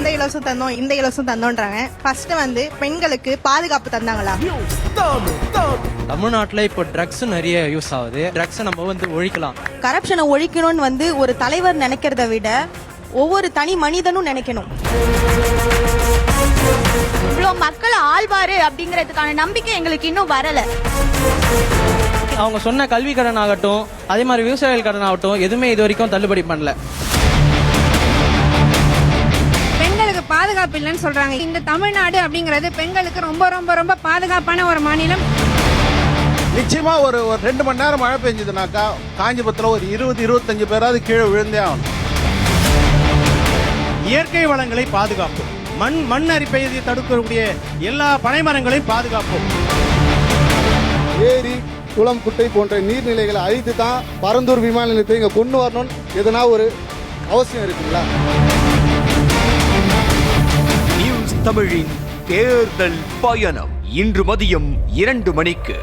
அந்த இலவசம் தந்தோம் இந்த இலவசம் தந்தோன்றாங்க. ஃபர்ஸ்ட் வந்து பெண்களுக்கு பாதுகாப்பு தந்தாங்களா? தமிழ்நாட்டில் இப்போ ட்ரக்ஸ் நிறைய யூஸ் ஆகுது. ட்ரக்ஸை நம்ம வந்து ஒழிக்கலாம். கரப்ஷனை ஒழிக்கணும்னு வந்து ஒரு தலைவர் நினைக்கிறத விட ஒவ்வொரு தனி மனிதனும் நினைக்கணும். இவ்வளோ மக்களை ஆள்வாரு அப்படிங்கறதுக்கான நம்பிக்கை எங்களுக்கு இன்னும் வரல. அவங்க சொன்ன கல்வி கடன் ஆகட்டும், அதே மாதிரி விவசாயிகள் கடன் ஆகட்டும், எதுவுமே இது வரைக்கும் தள்ளுபடி பண்ணல. பெண்களுக்கு பாதுகாப்பு இல்லைன்னு சொல்றாங்க. இந்த தமிழ்நாடு அப்படிங்கிறது பெண்களுக்கு ரொம்ப ரொம்ப ரொம்ப பாதுகாப்பான ஒரு மாநிலம். நிச்சயமா ஒரு 2 மணி நேரம் மழை பெஞ்சதுனாக்கா காஞ்சிபுரத்தில் ஒரு 20-25 பேராது கீழே விழுந்தே ஆகணும். இயற்கை வளங்களை பாதுகாப்போம். மண் அரிப்பை தடுக்கக்கூடிய எல்லா பனைமரங்களையும் பாதுகாப்போம். ஏரி, குளம், குட்டை போன்ற நீர்நிலைகளை அழித்து தான் பரந்தூர் விமான நிலையத்தை இங்கே கொண்டு வரணும்னு எதனா ஒரு அவசியம் இருக்குங்களா? நியூஸ் தமிழின் தேர்தல் பயணம் இன்று மதியம் 2 மணிக்கு.